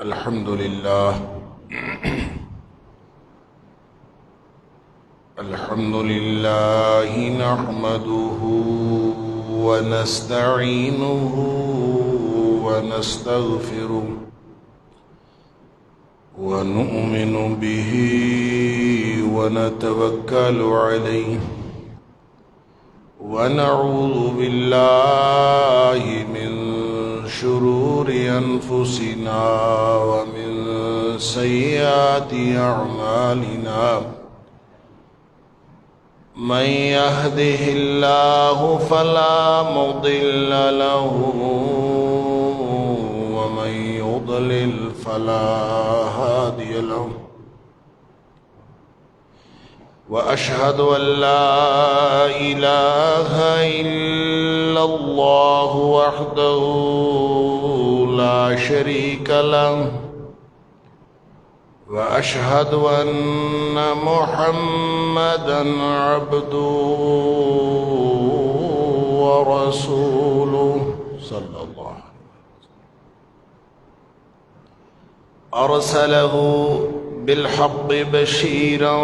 الحمد لله الحمد لله نحمده ونستعينه ونستغفره ونؤمن به ونتوكل عليه ونعوذ بالله من شرور أنفسنا ومن سيئات أعمالنا من يهده الله فلا مضل له ومن يضلل فلا هادي له وأشهد أن لا إله إلا الله وحده لا شريك له وأشهد أن محمدًا عبده ورسوله صلى الله عليه وسلم أرسله بالحق بشيرا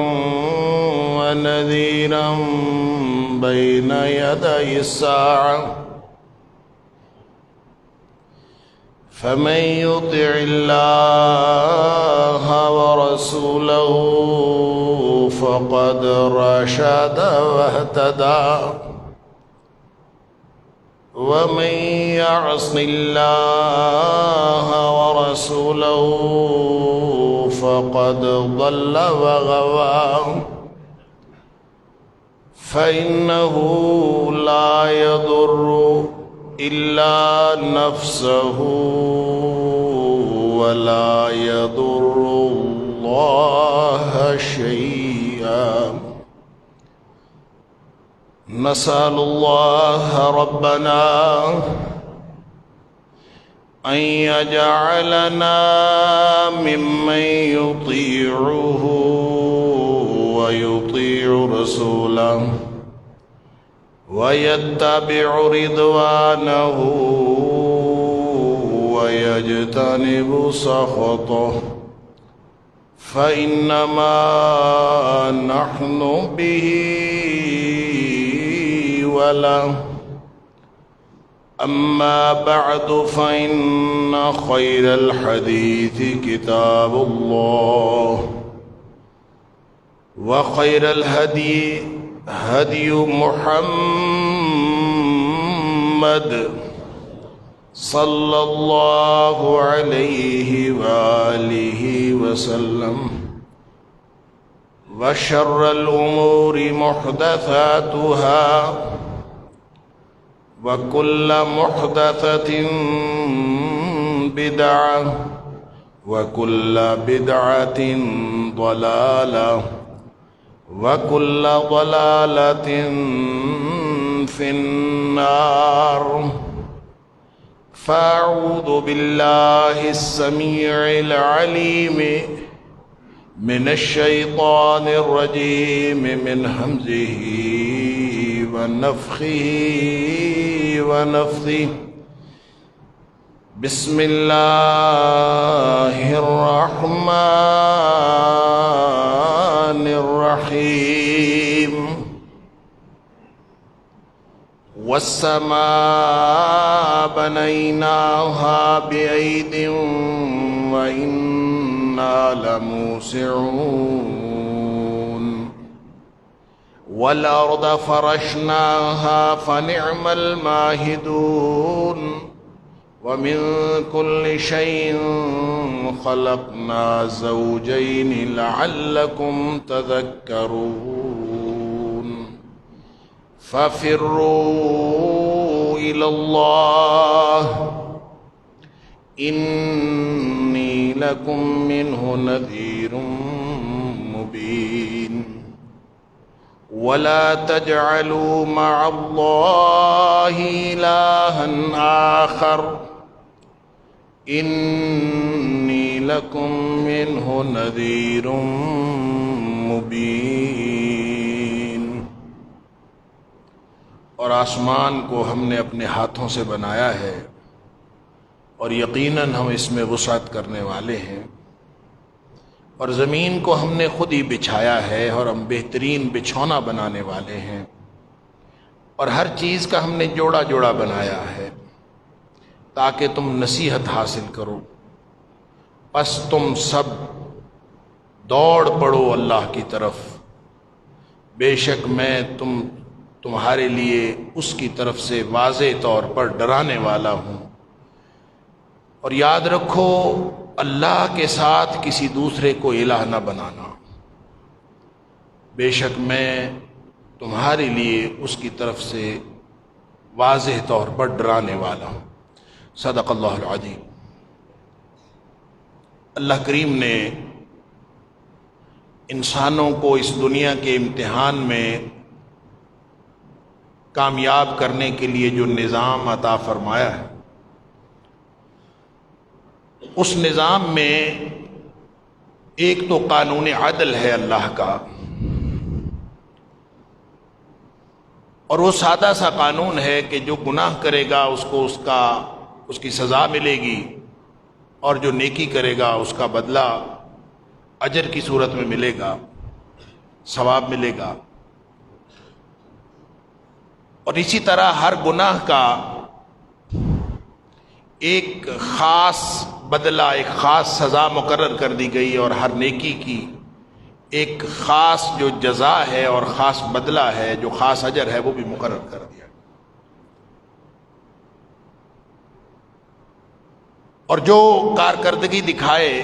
ونذيرا بين يدي الساعة فمن يطع الله ورسوله فقد رشد واهتدى ومن يعص الله ورسوله فقد ضل وغوى فإنه لا يضر إلا نفسه ولا يضر الله شيئا نسأل الله ربنا أن يجعلنا ممن يطيعه ويطيع رسوله ويتبع رضوانه ويجتنب سخطه فإنما نحن به وله أما بعد فإن خير الحديث كتاب الله وخير الهدي هدي محمد صلى الله عليه وآله وسلم وشر الأمور محدثاتها وكل محدثة بدعة وكل بدعة ضلالة وكل ضلالة في النار فأعوذ بالله السميع العليم من الشيطان الرجيم من همزه ونفخه ونفثه بسم الله الرحمن الرحيم والسماء بنيناها بأيد وإنا لموسعون والأرض فرشناها فنعم الماهدون ومن كل شيء خلقنا زوجين لعلكم تذكرون ففروا إلى الله إني لكم منه نذير مبين ولا تجعلوا مع الله إلها آخر إني لكم منه نذير مبين اور آسمان کو ہم نے اپنے ہاتھوں سے بنایا ہے اور یقیناً ہم اس میں وسعت کرنے والے ہیں، اور زمین کو ہم نے خود ہی بچھایا ہے اور ہم بہترین بچھونا بنانے والے ہیں، اور ہر چیز کا ہم نے جوڑا جوڑا بنایا ہے تاکہ تم نصیحت حاصل کرو۔ پس تم سب دوڑ پڑو اللہ کی طرف، بے شک میں تمہارے لیے اس کی طرف سے واضح طور پر ڈرانے والا ہوں۔ اور یاد رکھو اللہ کے ساتھ کسی دوسرے کو الہ نہ بنانا، بے شک میں تمہارے لیے اس کی طرف سے واضح طور پر ڈرانے والا ہوں۔ صدق اللہ العظیم۔ اللہ کریم نے انسانوں کو اس دنیا کے امتحان میں کامیاب کرنے کے لیے جو نظام عطا فرمایا ہے، اس نظام میں ایک تو قانون عدل ہے اللہ کا، اور وہ سادہ سا قانون ہے کہ جو گناہ کرے گا اس کو اس کی سزا ملے گی، اور جو نیکی کرے گا اس کا بدلہ اجر کی صورت میں ملے گا، ثواب ملے گا۔ اور اسی طرح ہر گناہ کا ایک خاص بدلہ، ایک خاص سزا مقرر کر دی گئی، اور ہر نیکی کی ایک خاص جو جزا ہے اور خاص بدلہ ہے، جو خاص اجر ہے، وہ بھی مقرر کر دیا۔ اور جو کارکردگی دکھائے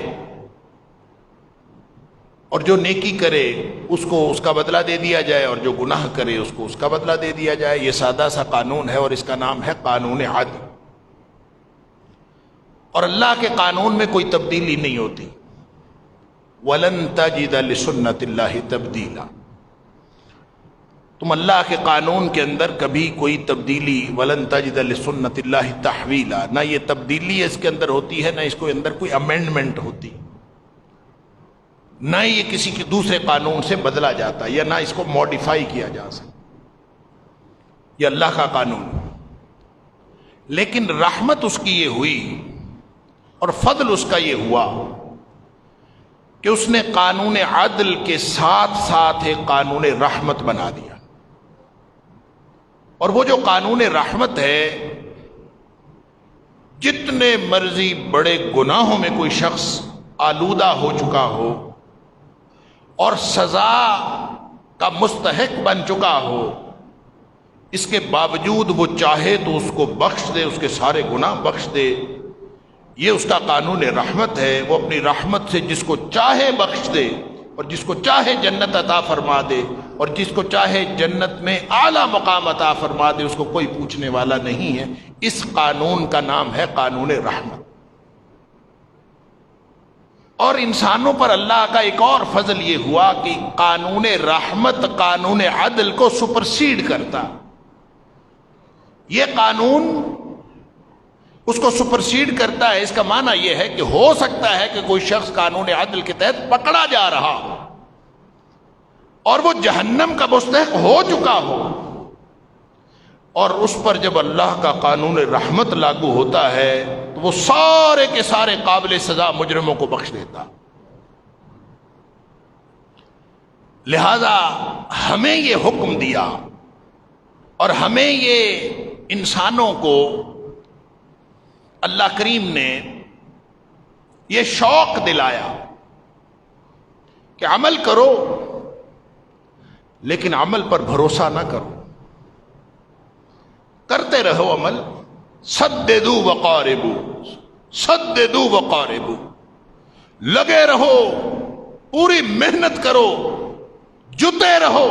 اور جو نیکی کرے اس کو اس کا بدلہ دے دیا جائے، اور جو گناہ کرے اس کو اس کا بدلہ دے دیا جائے۔ یہ سادہ سا قانون ہے اور اس کا نام ہے قانون عدل۔ اور اللہ کے قانون میں کوئی تبدیلی نہیں ہوتی۔ وَلَن تَجِدَ لِسُنَّتِ اللَّهِ تَبْدِيلًا۔ تم اللہ کے قانون کے اندر کبھی کوئی تبدیلی، وَلَن تَجِدَ لِسُنَّتِ اللَّهِ تَحْوِيلًا، نہ یہ تبدیلی اس کے اندر ہوتی ہے، نہ اس کے اندر کوئی امینڈمنٹ ہوتی، نہ یہ کسی کے دوسرے قانون سے بدلا جاتا، یا نہ اس کو موڈیفائی کیا جا سکتا۔ یہ اللہ کا قانون۔ لیکن رحمت اس کی یہ ہوئی اور فضل اس کا یہ ہوا کہ اس نے قانون عدل کے ساتھ ساتھ ایک قانون رحمت بنا دیا۔ اور وہ جو قانون رحمت ہے، جتنے مرضی بڑے گناہوں میں کوئی شخص آلودہ ہو چکا ہو اور سزا کا مستحق بن چکا ہو، اس کے باوجود وہ چاہے تو اس کو بخش دے، اس کے سارے گناہ بخش دے۔ یہ اس کا قانون رحمت ہے۔ وہ اپنی رحمت سے جس کو چاہے بخش دے، اور جس کو چاہے جنت عطا فرما دے، اور جس کو چاہے جنت میں اعلیٰ مقام عطا فرما دے، اس کو کوئی پوچھنے والا نہیں ہے۔ اس قانون کا نام ہے قانون رحمت۔ اور انسانوں پر اللہ کا ایک اور فضل یہ ہوا کہ قانون رحمت قانون عدل کو سپرسیڈ کرتا۔ یہ قانون اس کو سپرسیڈ کرتا ہے۔ اس کا معنی یہ ہے کہ ہو سکتا ہے کہ کوئی شخص قانون عدل کے تحت پکڑا جا رہا ہو اور وہ جہنم کا مستحق ہو چکا ہو، اور اس پر جب اللہ کا قانون رحمت لاگو ہوتا ہے تو وہ سارے کے سارے قابل سزا مجرموں کو بخش دیتا۔ لہذا ہمیں یہ حکم دیا اور ہمیں یہ انسانوں کو اللہ کریم نے یہ شوق دلایا کہ عمل کرو، لیکن عمل پر بھروسہ نہ کرو، کرتے رہو عمل۔ سددوا وقاربوا، سددوا وقاربوا، لگے رہو، پوری محنت کرو، جتے رہو،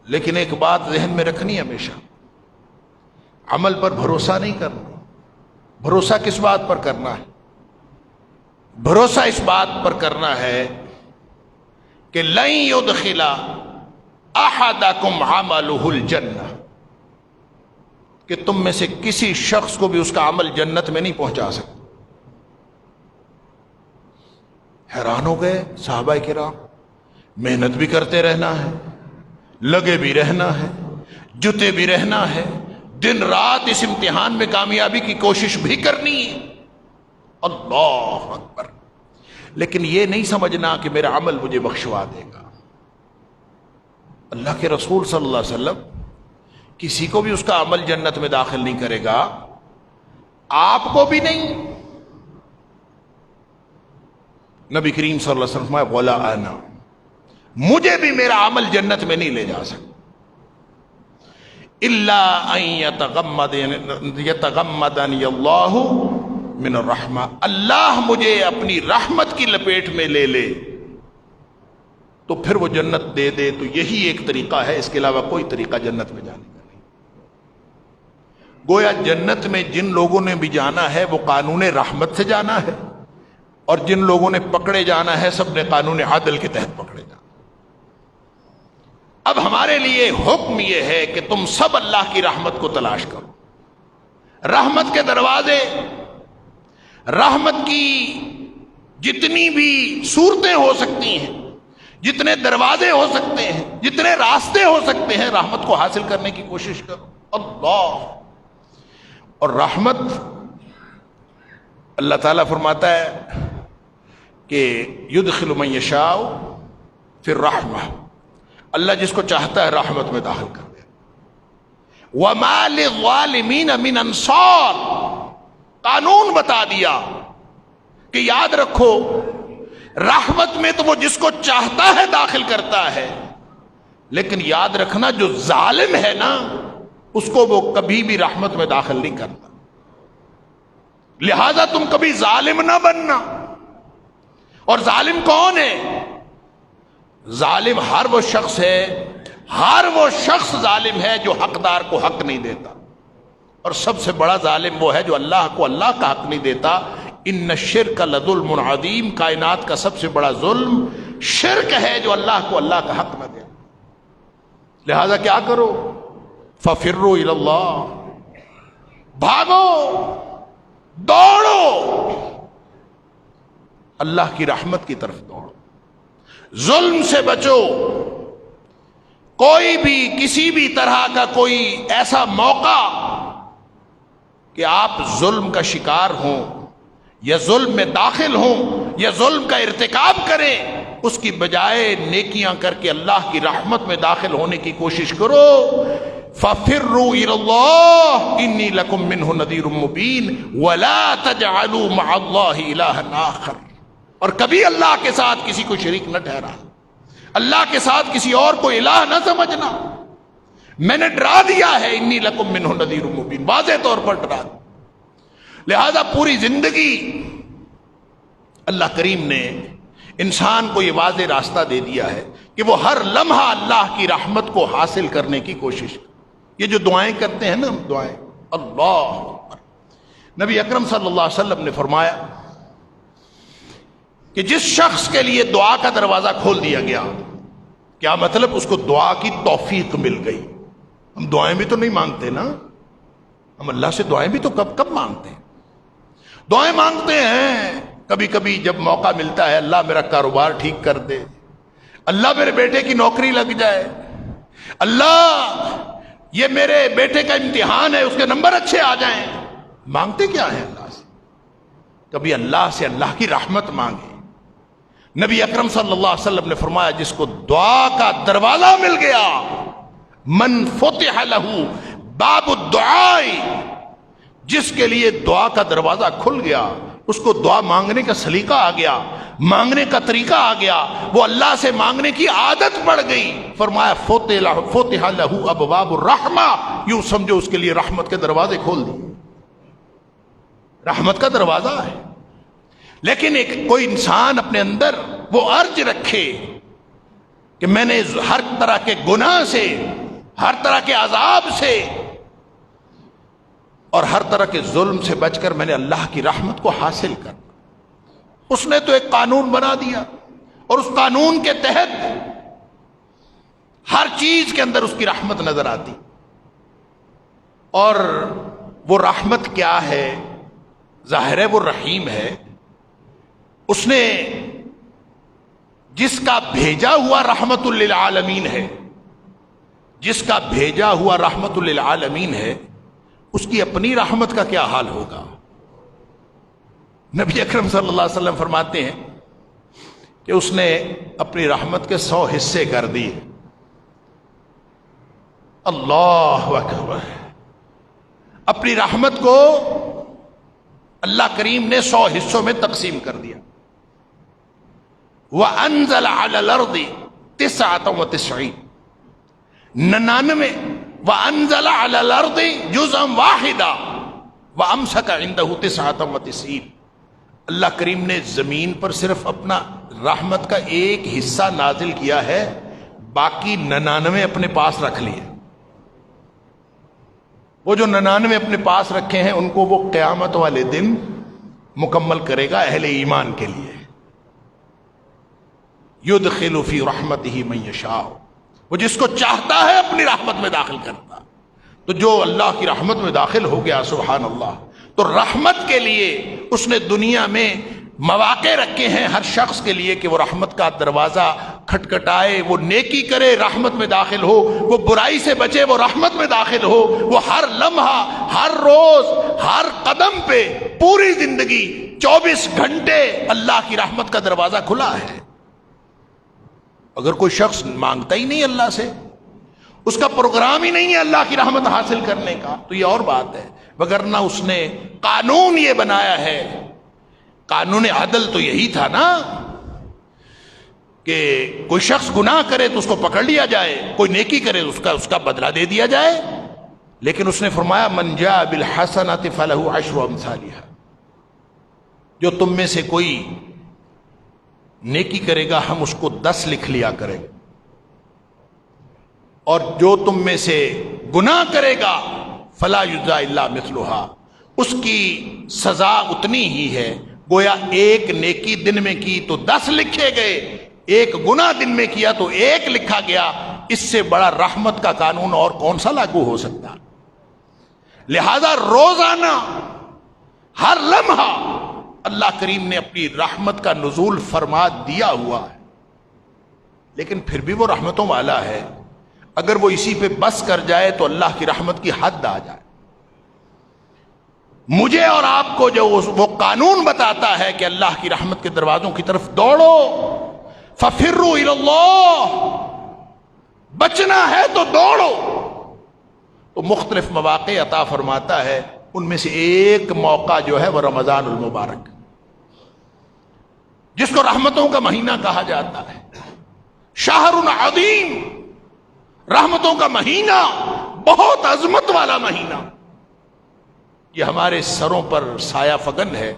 لیکن ایک بات ذہن میں رکھنی ہمیشہ، عمل پر بھروسہ نہیں کرنا۔ بھروسہ کس بات پر کرنا ہے؟ بھروسہ اس بات پر کرنا ہے کہ لن يدخل احدکم عملہ الجنہ، کہ تم میں سے کسی شخص کو بھی اس کا عمل جنت میں نہیں پہنچا سکتا۔ حیران ہو گئے صحابہ کرام، محنت بھی کرتے رہنا ہے، لگے بھی رہنا ہے، جتے بھی رہنا ہے، دن رات اس امتحان میں کامیابی کی کوشش بھی کرنی ہے۔ اللہ اکبر۔ لیکن یہ نہیں سمجھنا کہ میرا عمل مجھے بخشوا دے گا۔ اللہ کے رسول صلی اللہ علیہ وسلم کسی کو بھی اس کا عمل جنت میں داخل نہیں کرے گا، آپ کو بھی نہیں۔ نبی کریم صلی اللہ علیہ وسلم فرمایا ولا انا، مجھے بھی میرا عمل جنت میں نہیں لے جا سکتا، الا ان یتغمدنی اللہ من الرحمہ، اللہ مجھے اپنی رحمت کی لپیٹ میں لے لے تو پھر وہ جنت دے دے۔ تو یہی ایک طریقہ ہے، اس کے علاوہ کوئی طریقہ جنت میں جانے کا نہیں۔ گویا جنت میں جن لوگوں نے بھی جانا ہے وہ قانون رحمت سے جانا ہے، اور جن لوگوں نے پکڑے جانا ہے سب نے قانون عدل کے تحت پکڑے جانا۔ اب ہمارے لیے حکم یہ ہے کہ تم سب اللہ کی رحمت کو تلاش کرو۔ رحمت کے دروازے، رحمت کی جتنی بھی صورتیں ہو سکتی ہیں، جتنے دروازے ہو سکتے ہیں، جتنے راستے ہو سکتے ہیں، رحمت کو حاصل کرنے کی کوشش کرو۔ اللہ، اور رحمت اللہ تعالیٰ فرماتا ہے کہ یدخل من یشاء فی الرحمہ، اللہ جس کو چاہتا ہے رحمت میں داخل کر دے۔ وما للظالمین من انصار، قانون بتا دیا کہ یاد رکھو رحمت میں تو وہ جس کو چاہتا ہے داخل کرتا ہے، لیکن یاد رکھنا جو ظالم ہے نا اس کو وہ کبھی بھی رحمت میں داخل نہیں کرتا۔ لہذا تم کبھی ظالم نہ بننا۔ اور ظالم کون ہے؟ ظالم ہر وہ شخص ہے، ہر وہ شخص ظالم ہے جو حقدار کو حق نہیں دیتا، اور سب سے بڑا ظالم وہ ہے جو اللہ کو اللہ کا حق نہیں دیتا۔ ان الشرک لظلم عظیم، کائنات کا سب سے بڑا ظلم شرک ہے جو اللہ کو اللہ کا حق نہ دے۔ لہذا کیا کرو؟ ففروا الی اللہ، بھاگو، دوڑو، اللہ کی رحمت کی طرف دوڑو، ظلم سے بچو۔ کوئی بھی کسی بھی طرح کا کوئی ایسا موقع کہ آپ ظلم کا شکار ہوں یا ظلم میں داخل ہوں یا ظلم کا ارتکاب کریں، اس کی بجائے نیکیاں کر کے اللہ کی رحمت میں داخل ہونے کی کوشش کرو۔ فَفِرُّوا إِلَى اللَّهِ إِنِّي لَكُم مِّنْهُ نَذِيرٌ مُّبِينٌ وَلَا تَجْعَلُوا مَعَ اللَّهِ إِلَٰهًا آخَرَ، اور کبھی اللہ کے ساتھ کسی کو شریک نہ ٹھہرا، اللہ کے ساتھ کسی اور کو الہ نہ سمجھنا۔ میں نے ڈرا دیا ہے، انی لکم منہ نذیر مبین، واضح طور پر ڈرا دیا۔ لہذا پوری زندگی اللہ کریم نے انسان کو یہ واضح راستہ دے دیا ہے کہ وہ ہر لمحہ اللہ کی رحمت کو حاصل کرنے کی کوشش کرے۔ یہ جو دعائیں کرتے ہیں نا، دعائیں، اللہ اکبر، نبی اکرم صلی اللہ علیہ وسلم نے فرمایا کہ جس شخص کے لیے دعا کا دروازہ کھول دیا گیا، کیا مطلب؟ اس کو دعا کی توفیق مل گئی۔ ہم دعائیں بھی تو نہیں مانگتے نا، ہم اللہ سے دعائیں بھی تو کب مانگتے ہیں؟ دعائیں مانگتے ہیں کبھی کبھی جب موقع ملتا ہے، اللہ میرا کاروبار ٹھیک کر دے، اللہ میرے بیٹے کی نوکری لگ جائے، اللہ یہ میرے بیٹے کا امتحان ہے، اس کے نمبر اچھے آ جائیں۔ مانگتے کیا ہے اللہ سے؟ کبھی اللہ سے اللہ کی رحمت مانگے۔ نبی اکرم صلی اللہ علیہ وسلم نے فرمایا جس کو دعا کا دروازہ مل گیا، من فتح لہ باب الدعاء، جس کے لیے دعا کا دروازہ کھل گیا، اس کو دعا مانگنے کا سلیقہ آ گیا، مانگنے کا طریقہ آ گیا، وہ اللہ سے مانگنے کی عادت پڑ گئی۔ فرمایا فتح لہ ابواب الرحمہ، یوں سمجھو اس کے لیے رحمت کے دروازے کھول دیے۔ رحمت کا دروازہ ہے، لیکن ایک کوئی انسان اپنے اندر وہ عرض رکھے کہ میں نے ہر طرح کے گناہ سے، ہر طرح کے عذاب سے اور ہر طرح کے ظلم سے بچ کر میں نے اللہ کی رحمت کو حاصل کرنا۔ اس نے تو ایک قانون بنا دیا، اور اس قانون کے تحت ہر چیز کے اندر اس کی رحمت نظر آتی۔ اور وہ رحمت کیا ہے؟ ظاہر ہے وہ رحیم ہے۔ اس نے جس کا بھیجا ہوا رحمت للعالمین ہے، جس کا بھیجا ہوا رحمت للعالمین ہے اس کی اپنی رحمت کا کیا حال ہوگا؟ نبی اکرم صلی اللہ علیہ وسلم فرماتے ہیں کہ اس نے اپنی رحمت کے 100 حصے کر دیے. اللہ اکبر. اپنی رحمت کو اللہ کریم نے 100 حصوں میں تقسیم کر دیا. وَأَنزَلَ عَلَى الْأَرْضِ 99 وَأَنزَلَ عَلَى الْأَرْضِ جُزْءًا وَاحِدًا وَأَمْسَكَ عِندَهُ 99. اللہ کریم نے زمین پر صرف اپنا رحمت کا ایک حصہ نازل کیا ہے، باقی 99 اپنے پاس رکھ لیے. وہ جو 99 اپنے پاس رکھے ہیں ان کو وہ قیامت والے دن مکمل کرے گا اہل ایمان کے لیے. یدخل فی رحمتہ من یشاء، وہ جس کو چاہتا ہے اپنی رحمت میں داخل کرتا. تو جو اللہ کی رحمت میں داخل ہو گیا سبحان اللہ، تو رحمت کے لیے اس نے دنیا میں مواقع رکھے ہیں ہر شخص کے لیے کہ وہ رحمت کا دروازہ کھٹکھٹائے، وہ نیکی کرے رحمت میں داخل ہو، وہ برائی سے بچے وہ رحمت میں داخل ہو. وہ ہر لمحہ، ہر روز، ہر قدم پہ، پوری زندگی 24 گھنٹے اللہ کی رحمت کا دروازہ کھلا ہے. اگر کوئی شخص مانگتا ہی نہیں اللہ سے، اس کا پروگرام ہی نہیں ہے اللہ کی رحمت حاصل کرنے کا، تو یہ اور بات ہے. وگرنہ اس نے قانون یہ بنایا ہے، قانون عدل تو یہی تھا نا کہ کوئی شخص گناہ کرے تو اس کو پکڑ لیا جائے، کوئی نیکی کرے تو اس کا بدلہ دے دیا جائے. لیکن اس نے فرمایا من جاء بالحسنۃ فلہ عشر امثالها، جو تم میں سے کوئی نیکی کرے گا ہم اس کو 10 لکھ لیا کریں گے، اور جو تم میں سے گناہ کرے گا فلا یجزا الا مثلھا، اس کی سزا اتنی ہی ہے. گویا ایک نیکی دن میں کی تو 10 لکھے گئے، ایک گناہ دن میں کیا تو 1 لکھا گیا. اس سے بڑا رحمت کا قانون اور کون سا لاگو ہو سکتا؟ لہذا روزانہ ہر لمحہ اللہ کریم نے اپنی رحمت کا نزول فرما دیا ہوا ہے. لیکن پھر بھی وہ رحمتوں والا ہے، اگر وہ اسی پہ بس کر جائے تو اللہ کی رحمت کی حد آ جائے. مجھے اور آپ کو جو وہ قانون بتاتا ہے کہ اللہ کی رحمت کے دروازوں کی طرف دوڑو، ففروا الی اللہ، بچنا ہے تو دوڑو، تو مختلف مواقع عطا فرماتا ہے. ان میں سے ایک موقع جو ہے وہ رمضان المبارک، جس کو رحمتوں کا مہینہ کہا جاتا ہے. شہر عظیم، رحمتوں کا مہینہ، بہت عظمت والا مہینہ. یہ ہمارے سروں پر سایہ فگن ہے.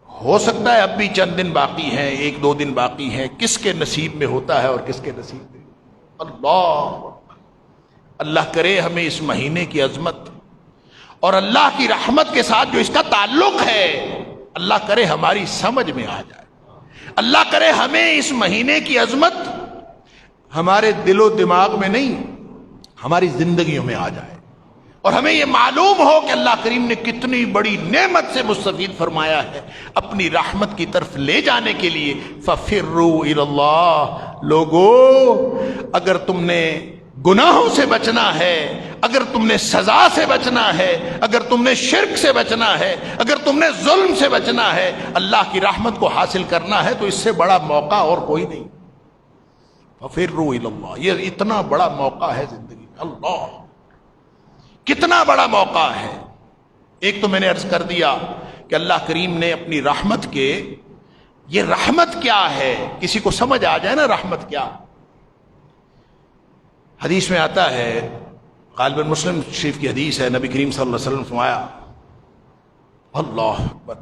ہو سکتا ہے اب بھی چند دن باقی ہیں، 1-2 دن باقی ہیں. کس کے نصیب میں ہوتا ہے اور کس کے نصیب میں؟ اللہ کرے ہمیں اس مہینے کی عظمت اور اللہ کی رحمت کے ساتھ جو اس کا تعلق ہے، اللہ کرے ہماری سمجھ میں آ جائے. اللہ کرے ہمیں اس مہینے کی عظمت ہمارے دل و دماغ میں نہیں، ہماری زندگیوں میں آ جائے، اور ہمیں یہ معلوم ہو کہ اللہ کریم نے کتنی بڑی نعمت سے مستفید فرمایا ہے اپنی رحمت کی طرف لے جانے کے لیے. ففروا الی اللہ. لوگو، اگر تم نے گناہوں سے بچنا ہے، اگر تم نے سزا سے بچنا ہے، اگر تم نے شرک سے بچنا ہے، اگر تم نے ظلم سے بچنا ہے، اللہ کی رحمت کو حاصل کرنا ہے، تو اس سے بڑا موقع اور کوئی نہیں. ففروا الی اللہ. یہ اتنا بڑا موقع ہے زندگی میں. اللہ کتنا بڑا موقع ہے. ایک تو میں نے عرض کر دیا کہ اللہ کریم نے اپنی رحمت کے، یہ رحمت کیا ہے کسی کو سمجھ آ جائے نا رحمت کیا. حدیث میں آتا ہے، غالباً مسلم شریف کی حدیث ہے، نبی کریم صلی اللہ علیہ وسلم فرمایا اللہ اکبر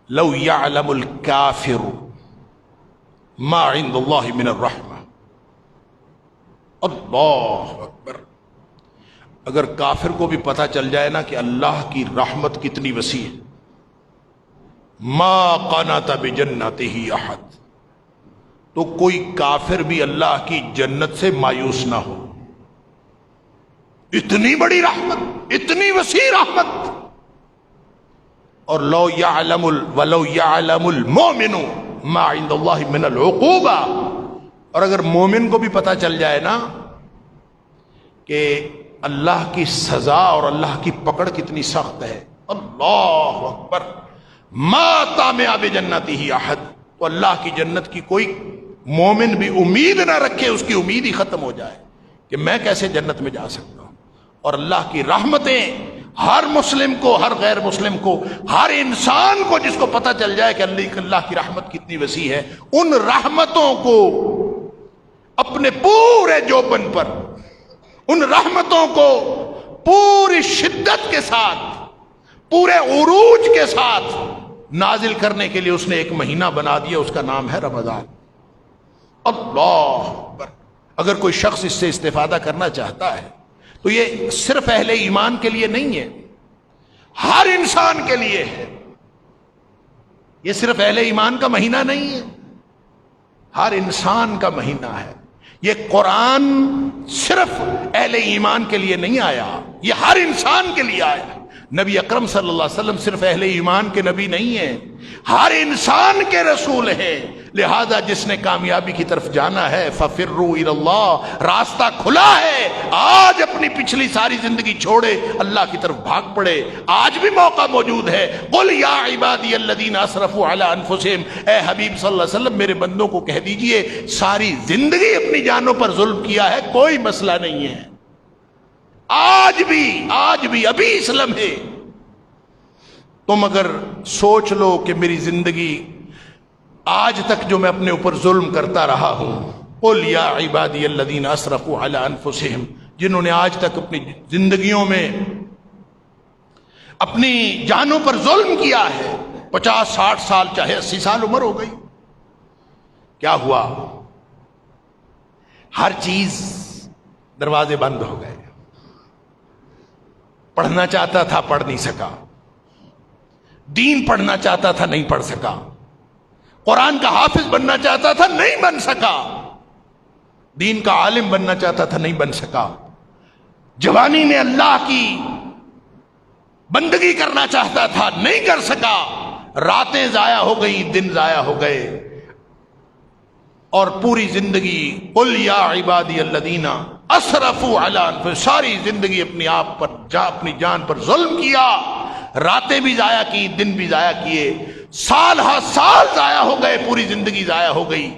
لو یعلم الکافر ما عند اللہ من الرحمہ. اللہ اکبر. اگر کافر کو بھی پتہ چل جائے نا کہ اللہ کی رحمت کتنی وسیع ہے، ما قنط بجنتہ احد، تو کوئی کافر بھی اللہ کی جنت سے مایوس نہ ہو. اتنی بڑی رحمت، اتنی وسیع رحمت. اور ولو یعلم المؤمن ما عند اللہ من العقوبہ. اور اگر مومن کو بھی پتہ چل جائے نا کہ اللہ کی سزا اور اللہ کی پکڑ کتنی سخت ہے. اللہ اکبر. ما طامع بجنتہ احد. تو اللہ کی جنت کی کوئی مومن بھی امید نہ رکھے، اس کی امید ہی ختم ہو جائے کہ میں کیسے جنت میں جا سکتا ہوں. اور اللہ کی رحمتیں ہر مسلم کو، ہر غیر مسلم کو، ہر انسان کو جس کو پتہ چل جائے کہ اللہ کی رحمت کتنی وسیع ہے، ان رحمتوں کو اپنے پورے جوبن پر، ان رحمتوں کو پوری شدت کے ساتھ، پورے عروج کے ساتھ نازل کرنے کے لیے اس نے ایک مہینہ بنا دیا، اس کا نام ہے رمضان. اللہ اکبر. اگر کوئی شخص اس سے استفادہ کرنا چاہتا ہے تو یہ صرف اہل ایمان کے لیے نہیں ہے، ہر انسان کے لیے ہے. یہ صرف اہل ایمان کا مہینہ نہیں ہے، ہر انسان کا مہینہ ہے. یہ قرآن صرف اہل ایمان کے لیے نہیں آیا، یہ ہر انسان کے لیے آیا. نبی اکرم صلی اللہ علیہ وسلم صرف اہل ایمان کے نبی نہیں ہیں، ہر انسان کے رسول ہیں. لہذا جس نے کامیابی کی طرف جانا ہے ففروا الی اللہ، راستہ کھلا ہے. آج اپنی پچھلی ساری زندگی چھوڑے اللہ کی طرف بھاگ پڑے، آج بھی موقع موجود ہے. قل یا عبادی الذین اسرفوا علی انفسہم، اے حبیب صلی اللہ علیہ وسلم میرے بندوں کو کہہ دیجئے ساری زندگی اپنی جانوں پر ظلم کیا ہے، کوئی مسئلہ نہیں ہے. آج بھی ابھی اس لمحے تم اگر سوچ لو کہ میری زندگی آج تک جو میں اپنے اوپر ظلم کرتا رہا ہوں، قل یا عبادی الذین اسرفوا علی انفسہم، جنہوں نے آج تک اپنی زندگیوں میں اپنی جانوں پر ظلم کیا ہے، 50-60 سال چاہے 80 سال عمر ہو گئی، کیا ہوا؟ ہر چیز دروازے بند ہو گئے. پڑھنا چاہتا تھا پڑھ نہیں سکا، دین پڑھنا چاہتا تھا نہیں پڑھ سکا، قرآن کا حافظ بننا چاہتا تھا نہیں بن سکا، دین کا عالم بننا چاہتا تھا نہیں بن سکا، جوانی میں اللہ کی بندگی کرنا چاہتا تھا نہیں کر سکا، راتیں ضائع ہو گئی، دن ضائع ہو گئے، اور پوری زندگی قل یا عبادی الذین اسرفوا علی انفسہم، ساری زندگی اپنی آپ پر اپنی جان پر ظلم کیا، راتیں بھی ضائع کی، دن بھی ضائع کیے، سال ہا سال ضائع ہو گئے، پوری زندگی ضائع ہو گئی.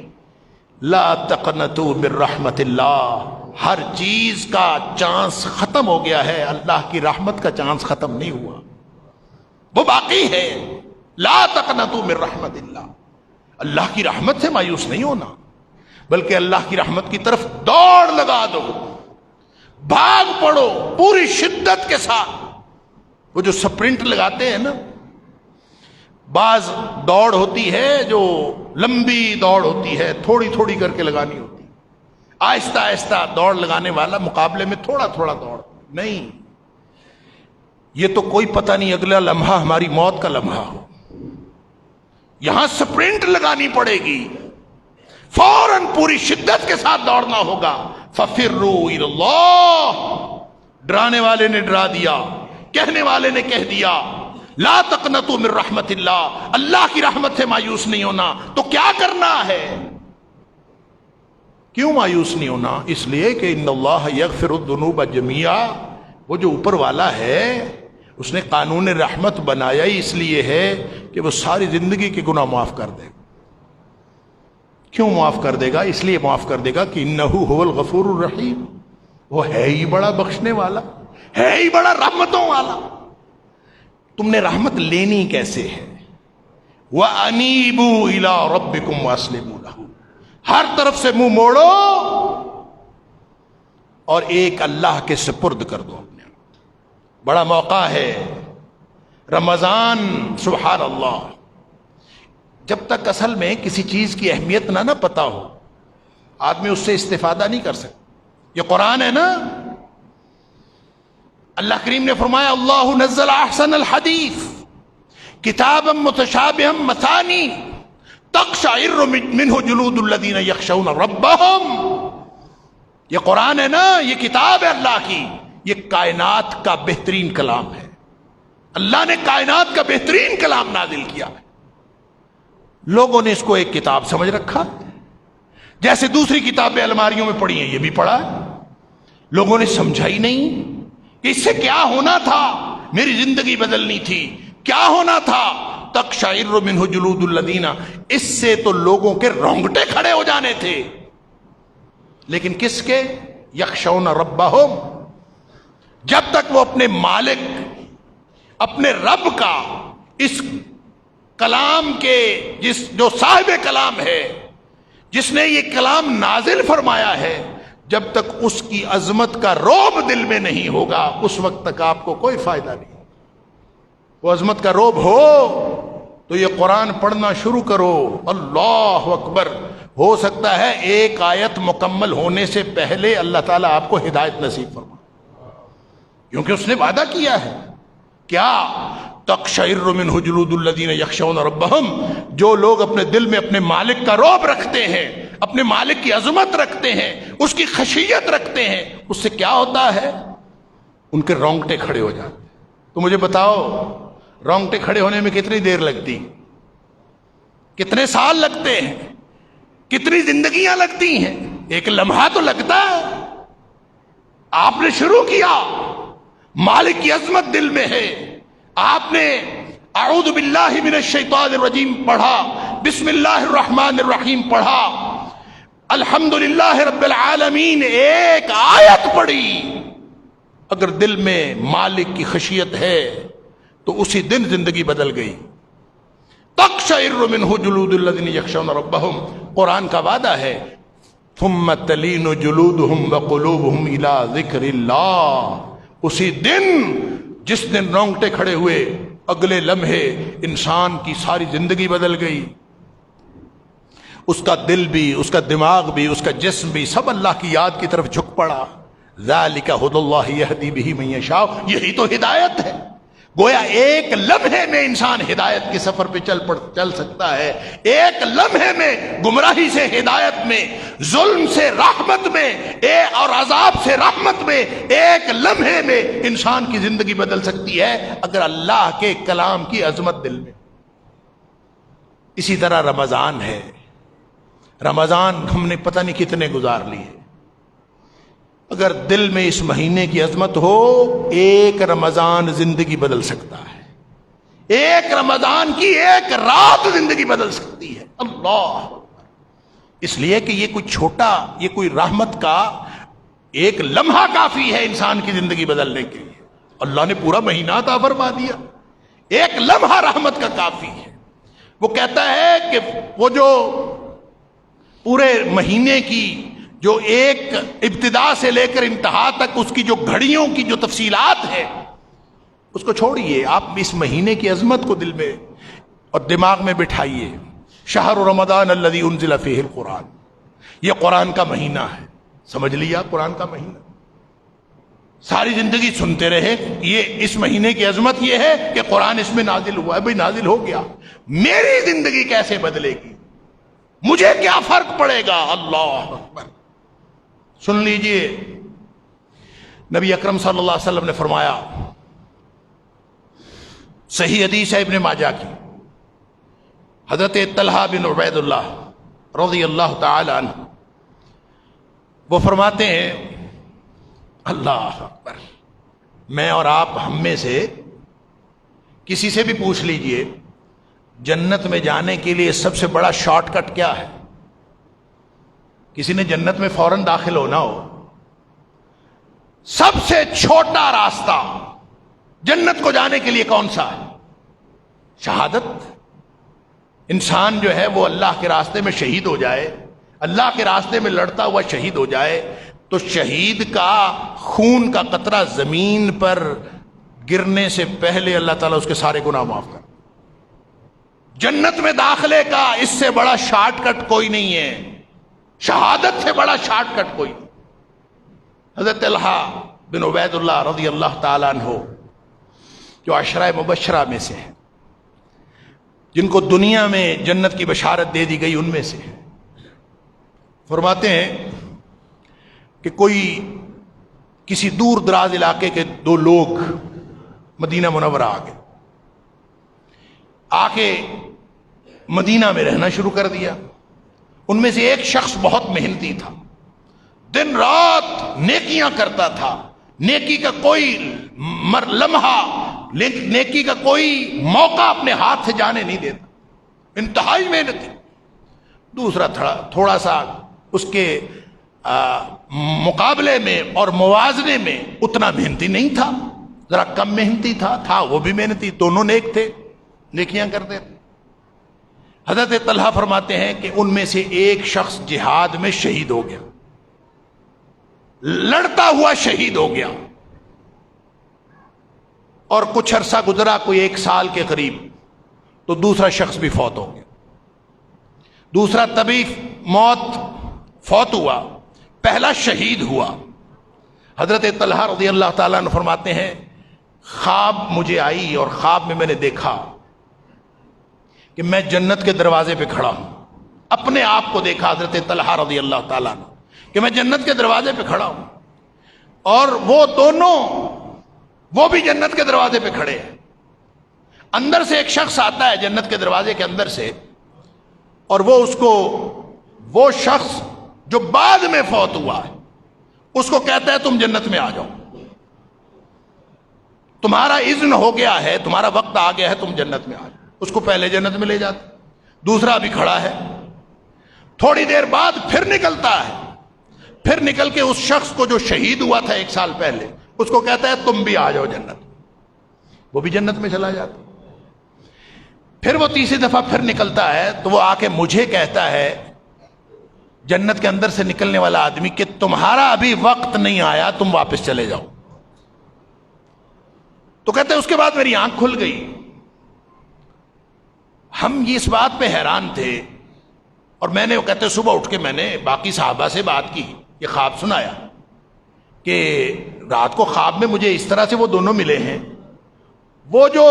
لا تقنطوا من رحمت اللہ، ہر چیز کا چانس ختم ہو گیا ہے، اللہ کی رحمت کا چانس ختم نہیں ہوا، وہ باقی ہے. لا تقنطوا من رحمت اللہ، اللہ کی رحمت سے مایوس نہیں ہونا، بلکہ اللہ کی رحمت کی طرف دوڑ لگا دو، بھاگ پڑو پوری شدت کے ساتھ. وہ جو سپرنٹ لگاتے ہیں نا، بعض دوڑ ہوتی ہے جو لمبی دوڑ ہوتی ہے، تھوڑی تھوڑی کر کے لگانی ہوتی ہے، آہستہ آہستہ دوڑ لگانے والا مقابلے میں تھوڑا تھوڑا دوڑ نہیں. یہ تو کوئی پتہ نہیں اگلا لمحہ ہماری موت کا لمحہ ہو، یہاں سپرنٹ لگانی پڑے گی، فوراً پوری شدت کے ساتھ دوڑنا ہوگا. ففروا الی اللہ، ڈرانے والے نے ڈرا دیا، کہنے والے نے کہہ دیا لا تقنطوا من رحمت اللہ، اللہ کی رحمت سے مایوس نہیں ہونا. تو کیا کرنا ہے؟ کیوں مایوس نہیں ہونا؟ اس لیے کہ ان اللہ یغفر الذنوب جميعا، وہ جو اوپر والا ہے اس نے قانون رحمت بنایا ہی اس لیے ہے کہ وہ ساری زندگی کے گناہ معاف کر دے گا. کیوں معاف کر دے گا؟ اس لیے معاف کر دے گا کہ انہ هو الغفور الرحیم، وہ ہے ہی بڑا بخشنے والا، ہے ہی بڑا رحمتوں والا. تم نے رحمت لینی کیسے ہے؟ وَأَنِيبُوا إِلَىٰ رَبِّكُمْ وَأَسْلِمُوا لَهُ، ہر طرف سے منہ موڑو اور ایک اللہ کے سپرد کر دو. بڑا موقع ہے رمضان، سبحان اللہ. جب تک اصل میں کسی چیز کی اہمیت نہ پتہ ہو آدمی اس سے استفادہ نہیں کر سکتا. یہ قرآن ہے نا، اللہ کریم نے فرمایا اللہ نزل احسن الحدیث کتابا متشابہا مثانی تقشعر منہ جلود الذین یخشون ربہم. یہ قرآن ہے نا، یہ کتاب ہے اللہ کی، یہ کائنات کا بہترین کلام ہے. اللہ نے کائنات کا بہترین کلام نازل کیا ہے. لوگوں نے اس کو ایک کتاب سمجھ رکھا، جیسے دوسری کتابیں الماریوں میں پڑھی ہیں یہ بھی پڑھا ہے. لوگوں نے سمجھا ہی نہیں کہ اس سے کیا ہونا تھا، میری زندگی بدلنی تھی، کیا ہونا تھا، تقشعر منہ جلود الذین، اس سے تو لوگوں کے رونگٹے کھڑے ہو جانے تھے، لیکن کس کے؟ یخشون ربہم، جب تک وہ اپنے مالک، اپنے رب کا، اس کلام کے جو صاحب کلام ہے، جس نے یہ کلام نازل فرمایا ہے، جب تک اس کی عظمت کا رعب دل میں نہیں ہوگا اس وقت تک آپ کو کوئی فائدہ نہیں۔ وہ عظمت کا رعب ہو تو یہ قرآن پڑھنا شروع کرو، اللہ اکبر، ہو سکتا ہے ایک آیت مکمل ہونے سے پہلے اللہ تعالیٰ آپ کو ہدایت نصیب فرمائے، کیونکہ اس نے وعدہ کیا ہے کیا؟ تقشعر منہ جلود الذین یخشون ربہم، جو لوگ اپنے دل میں اپنے مالک کا رعب رکھتے ہیں، اپنے مالک کی عظمت رکھتے ہیں، اس کی خشیت رکھتے ہیں، اس سے کیا ہوتا ہے؟ ان کے رونگٹے کھڑے ہو جاتے ہیں۔ تو مجھے بتاؤ، رونگٹے کھڑے ہونے میں کتنی دیر لگتی، کتنے سال لگتے ہیں، کتنی زندگیاں لگتی ہیں؟ ایک لمحہ تو لگتا ہے۔ آپ نے شروع کیا، مالک کی عظمت دل میں ہے، آپ نے اعوذ باللہ من الشیطان الرجیم پڑھا، بسم اللہ الرحمن الرحیم پڑھا، الحمدللہ رب العالمین ایک آیت پڑھی، اگر دل میں مالک کی خشیت ہے تو اسی دن زندگی بدل گئی۔ تقشعر منہ جلود الذین یخشون ربہم، قرآن کا وعدہ ہے، ثم تلین جلودہم وقلوبہم الی ذکر اللہ، اسی دن جس دن رونگٹے کھڑے ہوئے، اگلے لمحے انسان کی ساری زندگی بدل گئی، اس کا دل بھی، اس کا دماغ بھی، اس کا جسم بھی، سب اللہ کی یاد کی طرف جھک پڑا۔ ذالک ھدی اللہ یہدی بہ من یشاء، یہی تو ہدایت ہے۔ گویا ایک لمحے میں انسان ہدایت کے سفر پہ چل سکتا ہے، ایک لمحے میں گمراہی سے ہدایت میں، ظلم سے رحمت میں، اور عذاب سے رحمت میں، ایک لمحے میں انسان کی زندگی بدل سکتی ہے اگر اللہ کے کلام کی عظمت دل میں۔ اسی طرح رمضان ہے، رمضان ہم نے پتہ نہیں کتنے گزار لیے، اگر دل میں اس مہینے کی عظمت ہو، ایک رمضان زندگی بدل سکتا ہے، ایک رمضان کی ایک رات زندگی بدل سکتی ہے۔ اللہ، اس لیے کہ یہ کوئی چھوٹا، یہ کوئی رحمت کا ایک لمحہ کافی ہے انسان کی زندگی بدلنے کے لیے، اللہ نے پورا مہینہ عطا فرما دیا، ایک لمحہ رحمت کا کافی ہے۔ وہ کہتا ہے کہ وہ جو پورے مہینے کی جو ایک ابتدا سے لے کر انتہا تک اس کی جو گھڑیوں کی جو تفصیلات ہے، اس کو چھوڑیے، آپ اس مہینے کی عظمت کو دل میں اور دماغ میں بٹھائیے۔ شہر رمضان الذی انزل فیہ القرآن، یہ قرآن کا مہینہ ہے، سمجھ لیا، قرآن کا مہینہ، ساری زندگی سنتے رہے، یہ اس مہینے کی عظمت یہ ہے کہ قرآن اس میں نازل ہوا ہے، بھئی نازل ہو گیا، میری زندگی کیسے بدلے گی، مجھے کیا فرق پڑے گا؟ اللہ اکبر۔ سن لیجئے، نبی اکرم صلی اللہ علیہ وسلم نے فرمایا، صحیح حدیث ہے ابن ماجہ کی، حضرت طلحہ بن عبید اللہ رضی اللہ تعالی عنہ وہ فرماتے ہیں، اللہ اکبر، میں اور آپ ہم میں سے کسی سے بھی پوچھ لیجئے جنت میں جانے کے لیے سب سے بڑا شارٹ کٹ کیا ہے؟ کسی نے جنت میں فوراً داخل ہونا ہو، سب سے چھوٹا راستہ جنت کو جانے کے لیے کون سا ہے؟ شہادت۔ انسان جو ہے وہ اللہ کے راستے میں شہید ہو جائے، اللہ کے راستے میں لڑتا ہوا شہید ہو جائے، تو شہید کا خون کا قطرہ زمین پر گرنے سے پہلے اللہ تعالیٰ اس کے سارے گناہ معاف کر۔ جنت میں داخلے کا اس سے بڑا شارٹ کٹ کوئی نہیں ہے، شہادت سے بڑا شارٹ کٹ کوئی نہیں۔ حضرت طلحہ بن عبید اللہ رضی اللہ تعالیٰ عنہ جو عشرہ مبشرہ میں سے ہیں، جن کو دنیا میں جنت کی بشارت دے دی گئی، ان میں سے فرماتے ہیں کہ کوئی کسی دور دراز علاقے کے دو لوگ مدینہ منورہ آ کے مدینہ میں رہنا شروع کر دیا۔ ان میں سے ایک شخص بہت محنتی تھا، دن رات نیکیاں کرتا تھا، نیکی کا کوئی لمحہ، نیکی کا کوئی موقع اپنے ہاتھ سے جانے نہیں دیتا، انتہائی محنتی۔ دوسرا تھوڑا سا اس کے مقابلے میں اور موازنے میں اتنا محنتی نہیں تھا، ذرا کم محنتی تھا وہ بھی محنتی، دونوں نیک تھے، نیکیاں کرتے تھے۔ حضرت طلحہ فرماتے ہیں کہ ان میں سے ایک شخص جہاد میں شہید ہو گیا، لڑتا ہوا شہید ہو گیا، اور کچھ عرصہ گزرا، کوئی 1 سال کے قریب، تو دوسرا شخص بھی فوت ہو گیا، دوسرا طبی موت فوت ہوا، پہلا شہید ہوا۔ حضرت طلحہ رضی اللہ تعالیٰ عنہ فرماتے ہیں خواب مجھے آئی، اور خواب میں نے دیکھا کہ میں جنت کے دروازے پہ کھڑا ہوں، اپنے آپ کو دیکھا حضرت طلحہ رضی اللہ تعالیٰ عنہ کہ میں جنت کے دروازے پہ کھڑا ہوں، اور وہ دونوں، وہ بھی جنت کے دروازے پہ کھڑے ہیں۔ اندر سے ایک شخص آتا ہے جنت کے دروازے کے اندر سے، اور وہ شخص جو بعد میں فوت ہوا ہے اس کو کہتا ہے تم جنت میں آ جاؤ، تمہارا اذن ہو گیا ہے، تمہارا وقت آ گیا ہے، تم جنت میں آ جاؤ۔ اس کو پہلے جنت میں لے جاتا، دوسرا بھی کھڑا ہے، تھوڑی دیر بعد پھر نکلتا ہے، پھر نکل کے اس شخص کو جو شہید ہوا تھا 1 سال پہلے، اس کو کہتا ہے تم بھی آ جاؤ جنت، وہ بھی جنت میں چلا جاتا۔ پھر وہ تیسری دفعہ پھر نکلتا ہے تو وہ آ کے مجھے کہتا ہے، جنت کے اندر سے نکلنے والا آدمی، کہ تمہارا ابھی وقت نہیں آیا، تم واپس چلے جاؤ۔ تو کہتے ہیں اس کے بعد میری آنکھ کھل گئی۔ ہم اس بات پہ حیران تھے، اور میں نے، وہ کہتے صبح اٹھ کے میں نے باقی صحابہ سے بات کی، یہ خواب سنایا کہ رات کو خواب میں مجھے اس طرح سے وہ دونوں ملے ہیں، وہ جو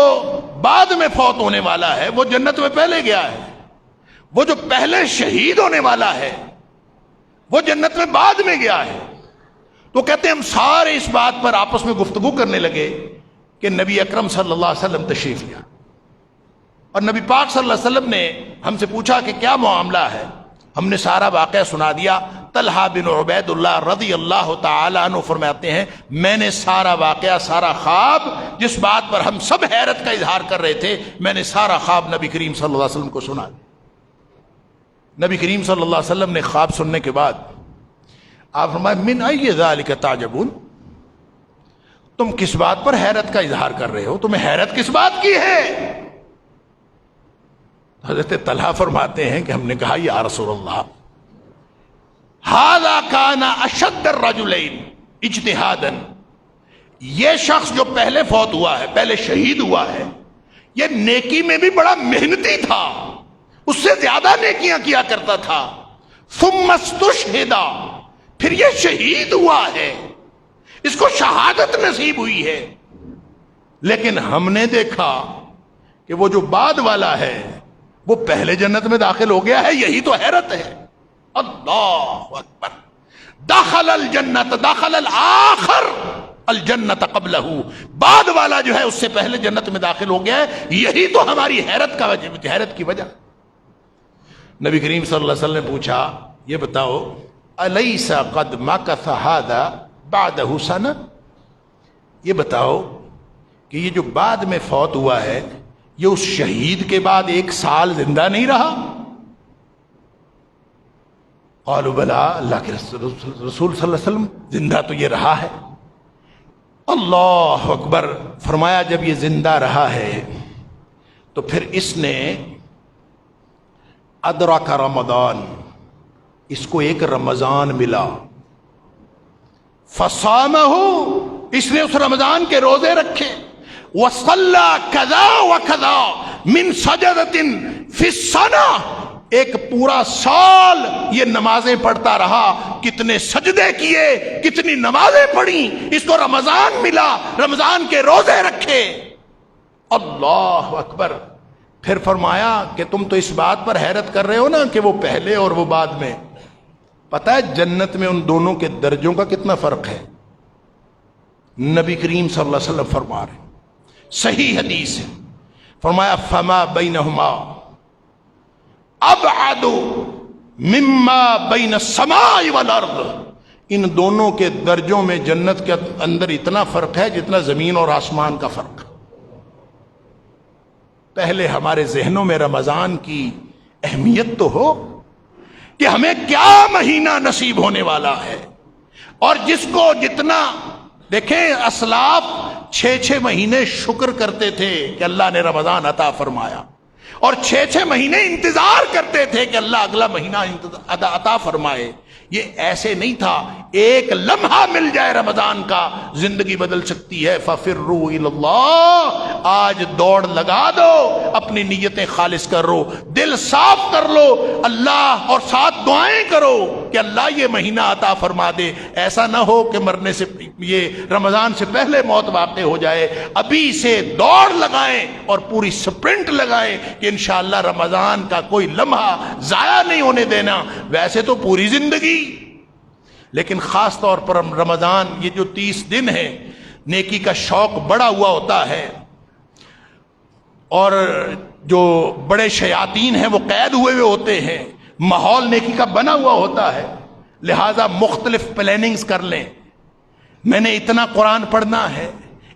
بعد میں فوت ہونے والا ہے وہ جنت میں پہلے گیا ہے، وہ جو پہلے شہید ہونے والا ہے وہ جنت میں بعد میں گیا ہے۔ تو کہتے ہیں ہم سارے اس بات پر آپس میں گفتگو کرنے لگے کہ نبی اکرم صلی اللہ علیہ وسلم تشریف لیا، اور نبی پاک صلی اللہ علیہ وسلم نے ہم سے پوچھا کہ کیا معاملہ ہے، ہم نے سارا واقعہ سنا دیا۔ طلحہ بن عبید اللہ رضی اللہ تعالی عنہ فرماتے ہیں میں نے سارا واقعہ، سارا خواب، جس بات پر ہم سب حیرت کا اظہار کر رہے تھے، میں نے سارا خواب نبی کریم صلی اللہ علیہ وسلم کو سنا۔ نبی کریم صلی اللہ علیہ وسلم نے خواب سننے کے بعد آپ فرمائے من ای ذالک تعجبون، تم کس بات پر حیرت کا اظہار کر رہے ہو، تمہیں حیرت کس بات کی ہے؟ حضرت طلحہ فرماتے ہیں کہ ہم نے کہا یا رسول اللہ، ھذا کان اشد الرجلین اجتہادا، یہ شخص جو پہلے فوت ہوا ہے، پہلے شہید ہوا ہے، یہ نیکی میں بھی بڑا محنتی تھا، اس سے زیادہ نیکیاں کیا کرتا تھا، ثم استشہد، پھر یہ شہید ہوا ہے، اس کو شہادت نصیب ہوئی ہے، لیکن ہم نے دیکھا کہ وہ جو بعد والا ہے وہ پہلے جنت میں داخل ہو گیا ہے، یہی تو حیرت ہے۔ اللہ اکبر، دخل الجنت، دخل الآخر الجنت قبلہ، بعد والا جو ہے اس سے پہلے جنت میں داخل ہو گیا ہے، یہی تو ہماری حیرت کی وجہ۔ نبی کریم صلی اللہ علیہ وسلم نے پوچھا یہ بتاؤ الیس قد مکث ھذا بعدہ سنہ، یہ بتاؤ کہ یہ جو بعد میں فوت ہوا ہے یہ اس شہید کے بعد 1 سال زندہ نہیں رہا؟ قالوا بلا، اللہ کے رسول صلی اللہ علیہ وسلم زندہ تو یہ رہا ہے۔ اللہ اکبر، فرمایا جب یہ زندہ رہا ہے تو پھر اس نے ادرک رمضان، اس کو ایک رمضان ملا، فصامہ، اس نے اس رمضان کے روزے رکھے، وصلى كذا وكذا من سجدة في السنة، ایک پورا سال یہ نمازیں پڑھتا رہا، کتنے سجدے کیے، کتنی نمازیں پڑھیں، اس کو رمضان ملا، رمضان کے روزے رکھے۔ اللہ اکبر، پھر فرمایا کہ تم تو اس بات پر حیرت کر رہے ہو نا کہ وہ پہلے اور وہ بعد میں، پتہ ہے جنت میں ان دونوں کے درجوں کا کتنا فرق ہے؟ نبی کریم صلی اللہ علیہ وسلم فرما رہے، صحیح حدیث ہے، فرمایا فما بینہما ابعد مما بین السماء والارض، ان دونوں کے درجوں میں جنت کے اندر اتنا فرق ہے جتنا زمین اور آسمان کا فرق۔ پہلے ہمارے ذہنوں میں رمضان کی اہمیت تو ہو کہ ہمیں کیا مہینہ نصیب ہونے والا ہے، اور جس کو جتنا دیکھیں اسلاف 6 مہینے شکر کرتے تھے کہ اللہ نے رمضان عطا فرمایا، اور 6 مہینے انتظار کرتے تھے کہ اللہ اگلا مہینہ عطا فرمائے۔ یہ ایسے نہیں تھا ایک لمحہ مل جائے رمضان کا زندگی بدل سکتی ہے۔ فَفِرُّوا إِلَى اللَّهِ، آج دوڑ لگا دو، اپنی نیتیں خالص کر لو، دل صاف کر لو اللہ، اور ساتھ دعائیں کرو کہ اللہ یہ مہینہ عطا فرما دے۔ ایسا نہ ہو کہ مرنے سے یہ رمضان سے پہلے موت واقع ہو جائے۔ ابھی سے دوڑ لگائیں اور پوری سپرنٹ لگائیں کہ انشاءاللہ رمضان کا کوئی لمحہ ضائع نہیں ہونے دینا۔ ویسے تو پوری زندگی، لیکن خاص طور پر رمضان یہ جو 30 دن ہے، نیکی کا شوق بڑا ہوا ہوتا ہے، اور جو بڑے شیاطین ہیں وہ قید ہوئے ہوتے ہیں، ماحول نیکی کا بنا ہوا ہوتا ہے، لہذا مختلف پلاننگز کر لیں۔ میں نے اتنا قرآن پڑھنا ہے،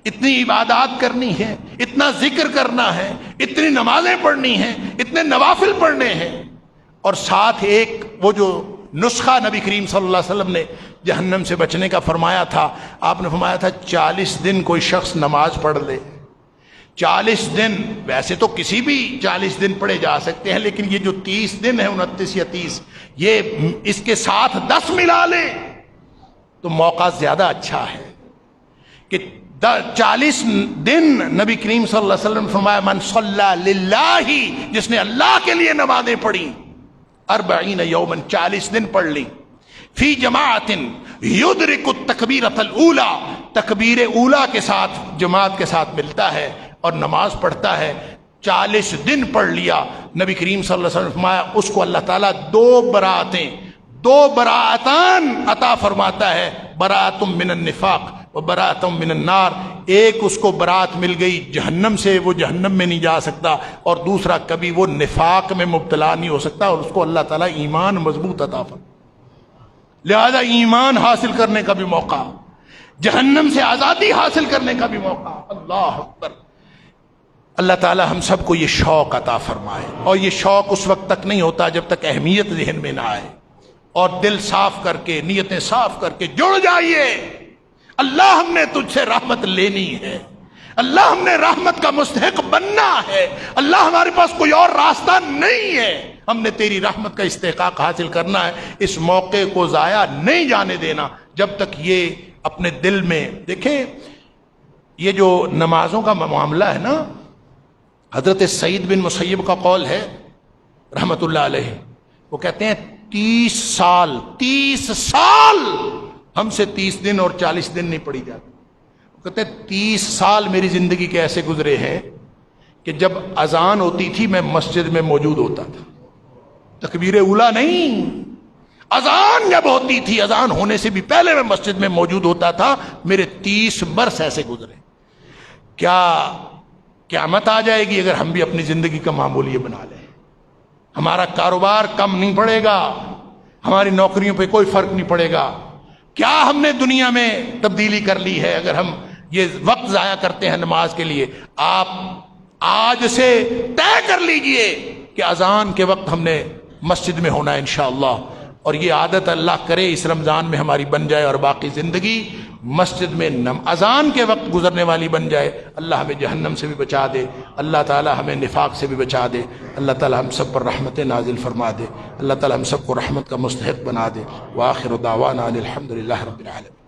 اتنی عبادات کرنی ہے، اتنا ذکر کرنا ہے، اتنی نمازیں پڑھنی ہیں، اتنے نوافل پڑھنے ہیں، اور ساتھ ایک وہ جو نسخہ نبی کریم صلی اللہ علیہ وسلم نے جہنم سے بچنے کا فرمایا تھا، آپ نے فرمایا تھا 40 دن کوئی شخص نماز پڑھ لے۔ 40 دن، ویسے تو کسی بھی 40 دن پڑھے جا سکتے ہیں، لیکن یہ جو 30 دن ہے 29 یا 30، یہ اس کے ساتھ 10 ملا لے تو موقع زیادہ اچھا ہے کہ 40 دن نبی کریم صلی اللہ علیہ وسلم نے فرمایا من صلی للہ، جس نے اللہ کے لیے نمازیں پڑھی 40 یومن، 40 دن پڑھ لی، فی جماعت یدرک التکبیرۃ الاولی، تکبیر اولا کے ساتھ جماعت کے ساتھ ملتا ہے اور نماز پڑھتا ہے، 40 دن پڑھ لیا، نبی کریم صلی اللہ علیہ وسلم نے فرمایا اس کو اللہ تعالیٰ 2 براءتان عطا فرماتا ہے، براءۃ من النفاق و براءۃ من النار۔ ایک اس کو برات مل گئی جہنم سے، وہ جہنم میں نہیں جا سکتا، اور دوسرا کبھی وہ نفاق میں مبتلا نہیں ہو سکتا، اور اس کو اللہ تعالیٰ ایمان مضبوط عطا فرماتا۔ لہذا ایمان حاصل کرنے کا بھی موقع، جہنم سے آزادی حاصل کرنے کا بھی موقع۔ اللہ اکبر۔ اللہ تعالیٰ ہم سب کو یہ شوق عطا فرمائے، اور یہ شوق اس وقت تک نہیں ہوتا جب تک اہمیت ذہن میں نہ آئے، اور دل صاف کر کے، نیتیں صاف کر کے جڑ جائیے۔ اللہ ہم نے تجھ سے رحمت لینی ہے، اللہ ہم نے رحمت کا مستحق بننا ہے، اللہ ہمارے پاس کوئی اور راستہ نہیں ہے، ہم نے تیری رحمت کا استحقاق حاصل کرنا ہے۔ اس موقع کو ضائع نہیں جانے دینا جب تک یہ اپنے دل میں دیکھیں۔ یہ جو نمازوں کا معاملہ ہے نا، حضرت سعید بن مسیب کا قول ہے رحمت اللہ علیہ، وہ کہتے ہیں 30 سال ہم سے 30 دن اور 40 دن نہیں پڑھی جاتی۔ وہ کہتے ہیں 30 سال میری زندگی کے ایسے گزرے ہیں کہ جب اذان ہوتی تھی میں مسجد میں موجود ہوتا تھا، تکبیر اولا نہیں، اذان جب ہوتی تھی، اذان ہونے سے بھی پہلے میں مسجد میں موجود ہوتا تھا۔ میرے 30 برس ایسے گزرے۔ کیا قیامت آ جائے گی اگر ہم بھی اپنی زندگی کا معمول یہ بنا لیں؟ ہمارا کاروبار کم نہیں پڑے گا، ہماری نوکریوں پہ کوئی فرق نہیں پڑے گا۔ کیا ہم نے دنیا میں تبدیلی کر لی ہے اگر ہم یہ وقت ضائع کرتے ہیں نماز کے لیے؟ آپ آج سے طے کر لیجئے کہ اذان کے وقت ہم نے مسجد میں ہونا ہے انشاءاللہ، اور یہ عادت اللہ کرے اس رمضان میں ہماری بن جائے، اور باقی زندگی مسجد میں اذان کے وقت گزرنے والی بن جائے۔ اللہ ہمیں جہنم سے بھی بچا دے، اللہ تعالی ہمیں نفاق سے بھی بچا دے، اللہ تعالی ہم سب پر رحمت نازل فرما دے، اللہ تعالی ہم سب کو رحمت کا مستحق بنا دے۔ وآخر دعوانا الحمدللہ رب العالمین۔